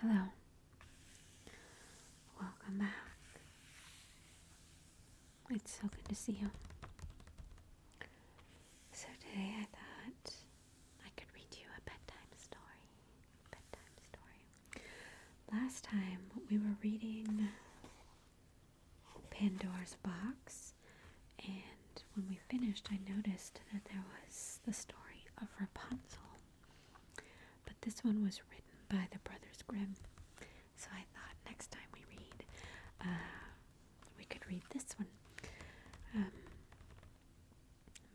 Hello, welcome back. It's so good to see you. So today I thought I could read you a bedtime story. Last time we were reading Pandora's Box, and when we finished I noticed that there was the story of Rapunzel. But this one was written by the Brothers Grimm. So I thought next time we read, we could read this one.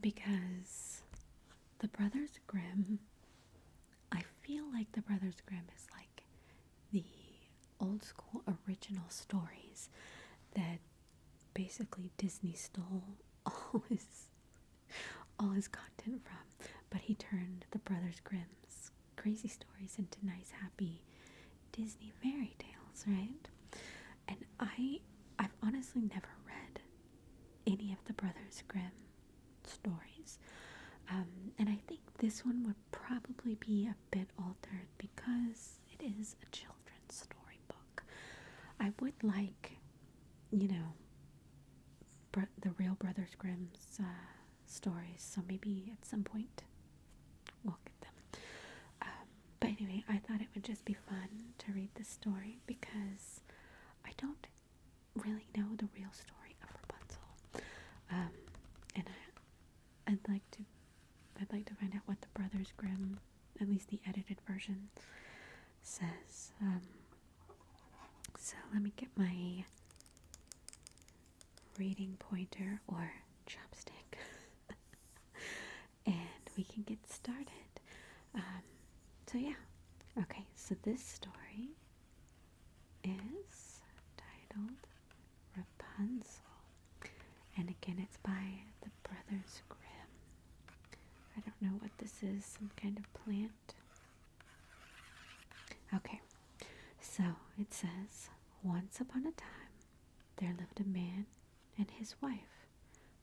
Because the Brothers Grimm, I feel like the Brothers Grimm is like the old school original stories that basically Disney stole all his content from, but he turned the Brothers Grimm's crazy stories into nice, happy Disney fairy tales, right? And I've honestly never read any of the Brothers Grimm stories. And I think this one would probably be a bit altered because it is a children's storybook. I would like, the real Brothers Grimm's stories, so maybe at some point we'll get them. But anyway, I thought it would just be fun to read this story because I don't really know the real story of Rapunzel. And I'd like to find out what the Brothers Grimm, at least the edited version, says. So let me get my reading pointer or chopstick, and we can get started. So yeah, okay. So this story is titled Rapunzel, and again, it's by the Brothers Grimm. I don't know what this is, some kind of plant. Okay, so it says, once upon a time, there lived a man and his wife,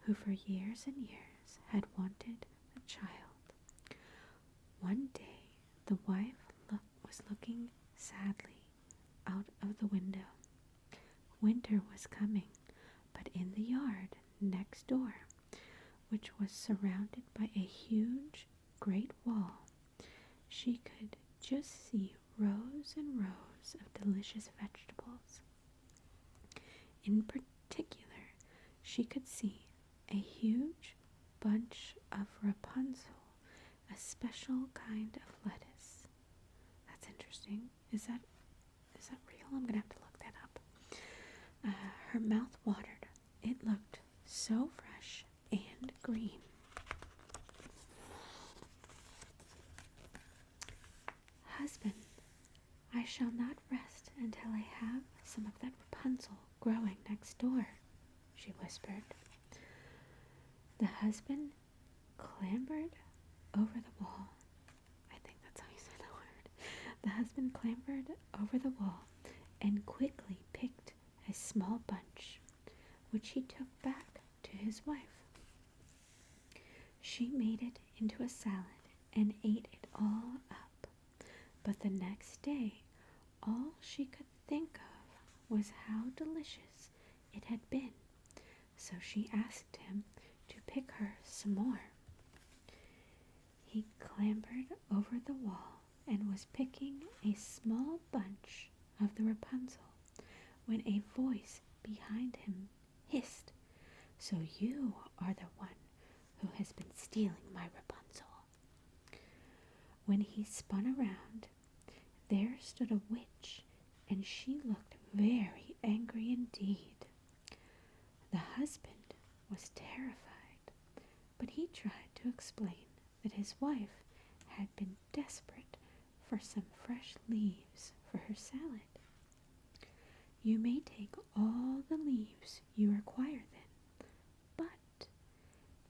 who for years and years had wanted a child. One day, the wife was looking sadly out of the window. Winter was coming, but in the yard next door, which was surrounded by a huge, great wall, she could just see rows and rows of delicious vegetables. In particular, she could see a huge bunch of Rapunzel, a special kind of lettuce. That's interesting. Is that real? I'm gonna have to look that up. Her mouth watered. It looked so fresh and green. Husband, I shall not rest until I have some of that Rapunzel growing next door, she whispered. The husband clambered over the wall. I think that's how you say the word. The husband clambered over the wall and quickly picked a small bunch, which he took back to his wife. She made it into a salad and ate it all up, but the next day all she could think of was how delicious it had been, so she asked him to pick her some more. He clambered over the wall and was picking a small bunch of the Rapunzel when a voice behind him hissed, "So you are the one who has been stealing my Rapunzel." When he spun around, there stood a witch, and she looked very angry indeed. The husband was terrified, but he tried to explain that his wife had been desperate for some fresh leaves for her salad. "You may take all the leaves you require then, but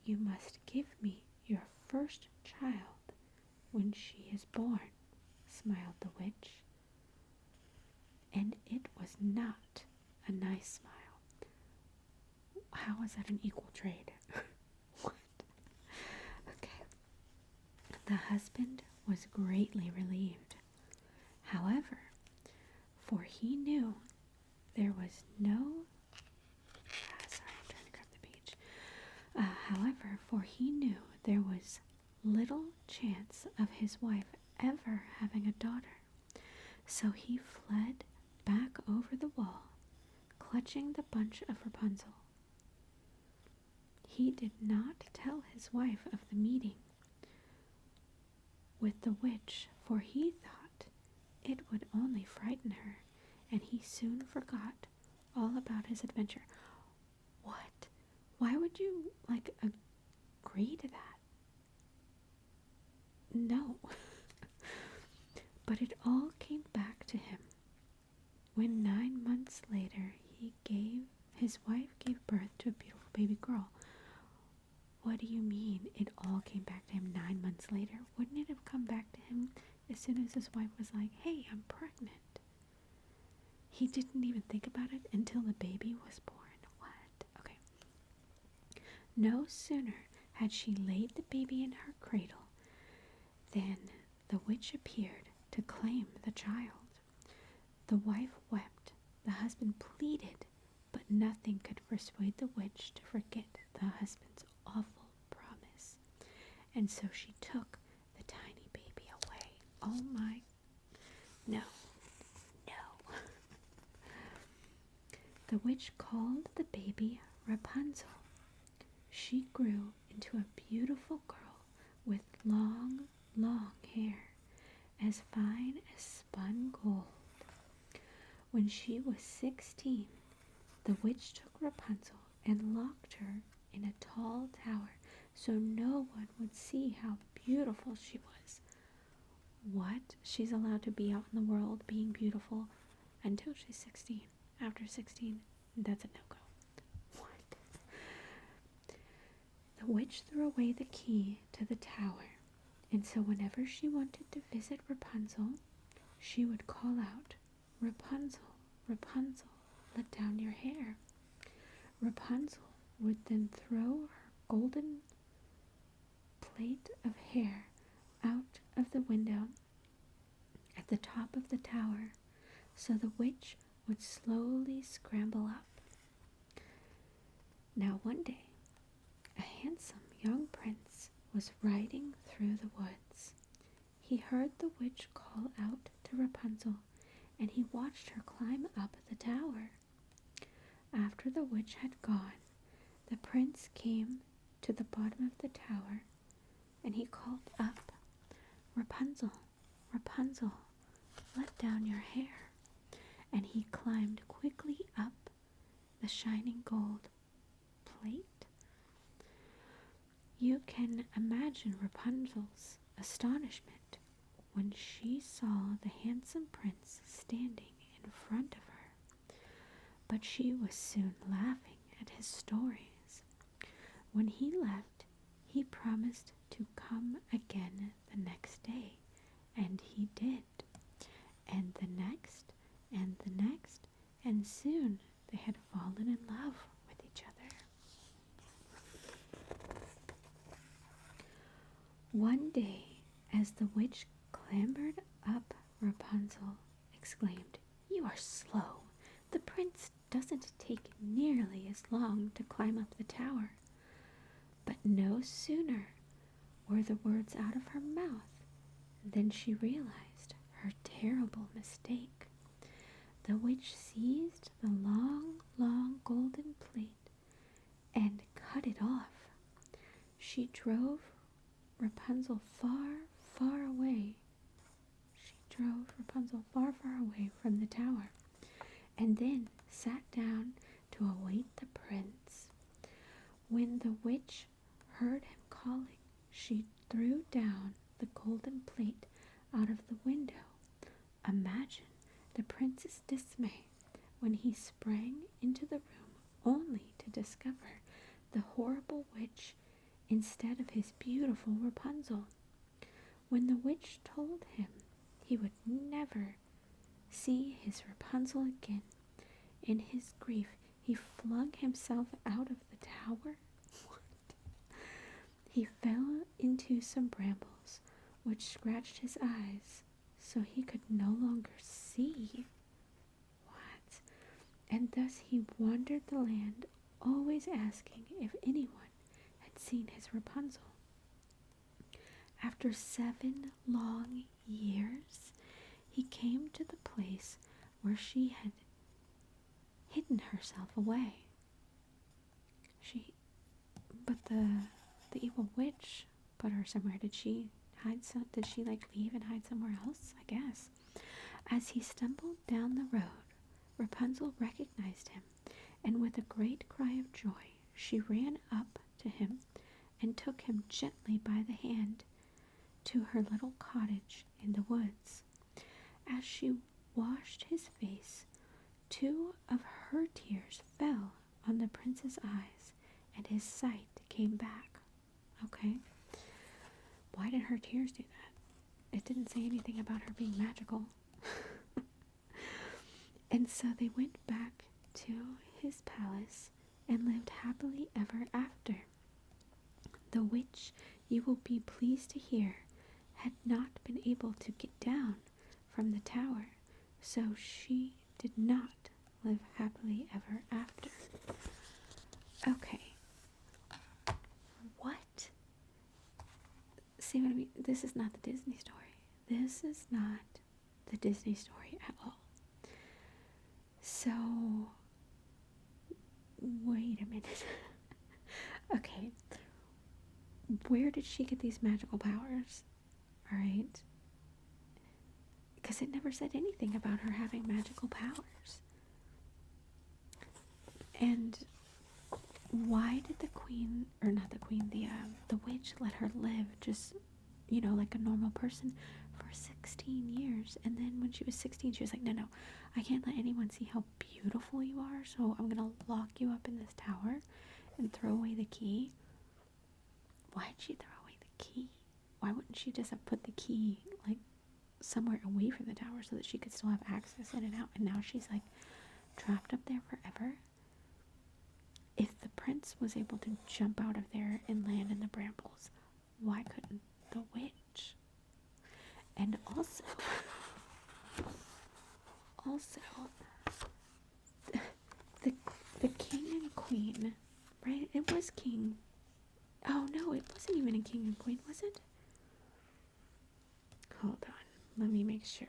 you must give me your first child when she is born," smiled the witch. And it was not a nice smile. How is that an equal trade? What? Okay. The husband was greatly relieved. However, For he knew there was no. Sorry, I'm trying to grab the page. However, for he knew there was little chance of his wife ever having a daughter. So he fled back over the wall, clutching the bunch of Rapunzel. He did not tell his wife of the meeting with the witch, for he thought it would only frighten her, and he soon forgot all about his adventure. What? Why would you, agree to that? No. But it all came back to him when 9 months later his wife gave birth to a beautiful baby girl. What do you mean it all came back to him 9 months later? Wouldn't it have come back to him as soon as his wife was like, hey, I'm pregnant? He didn't even think about it until the baby was born. What? Okay. No sooner had she laid the baby in her cradle than the witch appeared to claim the child. The wife wept, the husband pleaded, but nothing could persuade the witch to forget the husband's awful promise. And so she took the tiny baby away. Oh my, no. The witch called the baby Rapunzel. She grew into a beautiful girl with long, long hair, as fine as spun gold. When she was 16, the witch took Rapunzel and locked her in a tall tower so no one would see how beautiful she was. What? She's allowed to be out in the world being beautiful until she's 16. After 16, that's a no-go. What? The witch threw away the key to the tower, and so whenever she wanted to visit Rapunzel, she would call out, Rapunzel, Rapunzel, let down your hair. Rapunzel would then throw her golden plait of hair out of the window at the top of the tower, so the witch would slowly scramble up. Now one day, a handsome young prince was riding through the woods. He heard the witch call out to Rapunzel, and he watched her climb up the tower. After the witch had gone, the prince came to the bottom of the tower, and he called up, Rapunzel, Rapunzel, let down your hair. And he climbed quickly up the shining gold plate. You can imagine Rapunzel's astonishment when she saw the handsome prince standing in front of her. But she was soon laughing at his stories. When he left, he promised to come again the next day, and he did. And the next, and the next, and soon they had fallen in love with each other. One day, as the witch clambered up, Rapunzel exclaimed, You are slow. The prince doesn't take nearly as long to climb up the tower. But no sooner were the words out of her mouth than she realized her terrible mistake. The witch seized the long, long golden plate and cut it off. She drove Rapunzel far, far away. Far away from the tower, and then sat down to await the prince. When the witch heard him calling, she threw down the golden plate out of the window. Imagine the prince's dismay when he sprang into the room only to discover the horrible witch instead of his beautiful Rapunzel. When the witch told him he would never see his Rapunzel again, in his grief he flung himself out of the tower. What? He fell into some brambles, which scratched his eyes, so he could no longer see. thus he wandered the land, always asking if anyone had seen his Rapunzel. After 7 long years, he came to the place where she had hidden herself away. But the evil witch put her somewhere. Did she leave and hide somewhere else? I guess. As he stumbled down the road, Rapunzel recognized him, and with a great cry of joy, she ran up to him and took him gently by the hand to her little cottage in the woods. As she washed his face, 2 of her tears fell on the prince's eyes, and his sight came back. Okay. Why did her tears do that? It didn't say anything about her being magical. And so they went back to his palace and lived happily ever after. The witch, you will be pleased to hear, had not been able to get down from the tower, so she did not live happily ever after. Okay. What? See what I mean? This is not the Disney story. This is not the Disney story at all. So, wait a minute. Okay. Where did she get these magical powers? Alright. Because it never said anything about her having magical powers. And why did the queen, or not the queen, the witch let her live just, like a normal person for 16 years? And then when she was 16, she was like, no, I can't let anyone see how beautiful you are, so I'm going to lock you up in this tower and throw away the key. Why did she throw away the key? Why wouldn't she just have put the key, somewhere away from the tower so that she could still have access in and out? And now she's, trapped up there forever? If the prince was able to jump out of there and land in the brambles, why couldn't the witch? And also, the king and queen, right? It was king. Oh no, it wasn't even a king and queen, was it? Hold on, let me make sure.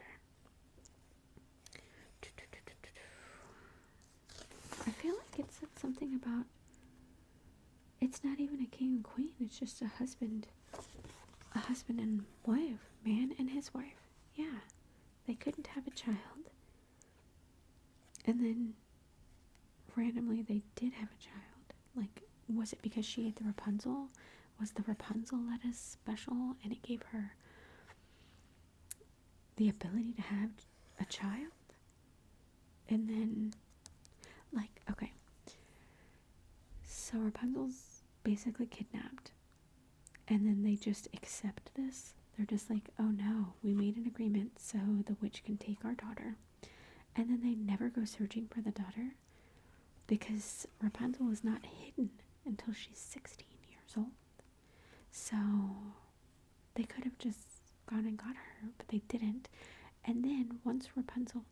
I feel like it said something about, it's not even a king and queen, it's just a husband and wife, man and his wife. Yeah, they couldn't have a child. And then, randomly, they did have a child. Was it because she ate the Rapunzel? Was the Rapunzel lettuce special and it gave her the ability to have a child? And then, okay. So Rapunzel's basically kidnapped. And then they just accept this. They're just like, oh no, we made an agreement so the witch can take our daughter. And then they never go searching for the daughter because Rapunzel is not hidden until she's 16 years old. So they could have just gone and got her, but they didn't. And then once Rapunzel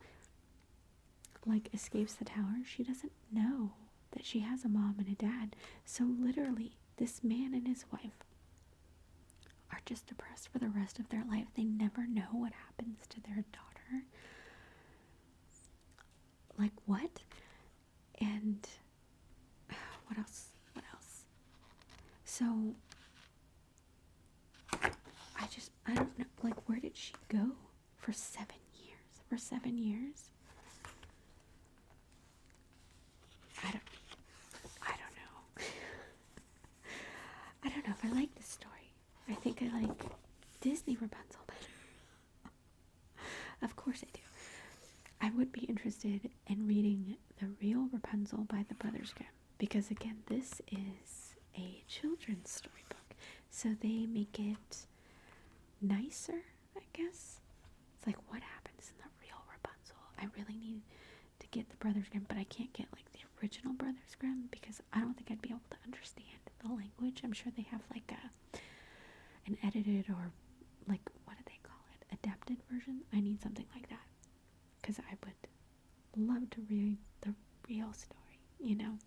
escapes the tower, she doesn't know that she has a mom and a dad. So literally, this man and his wife are just depressed for the rest of their life. They never know what happens to their daughter. What? And what else? So I don't know, where did she go for 7 years? For 7 years? I don't know. I don't know if I like this story. I think I like Disney Rapunzel better. Of course I do. I would be interested in reading The Real Rapunzel by the Brothers Grimm, because again, this is a children's storybook, so they make it nicer, I guess. It's what happens in The Real Rapunzel? I really need to get the Brothers Grimm, but I can't get the original Brothers Grimm because I don't think I'd be able to understand the language. I'm sure they have an edited or what do they call it? Adapted version. I need something like that because I would love to read the real story, you know?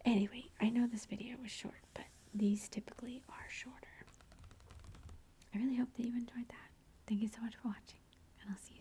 Anyway, I know this video was short, but these typically are shorter. I really hope that you enjoyed that. Thank you so much for watching, and I'll see you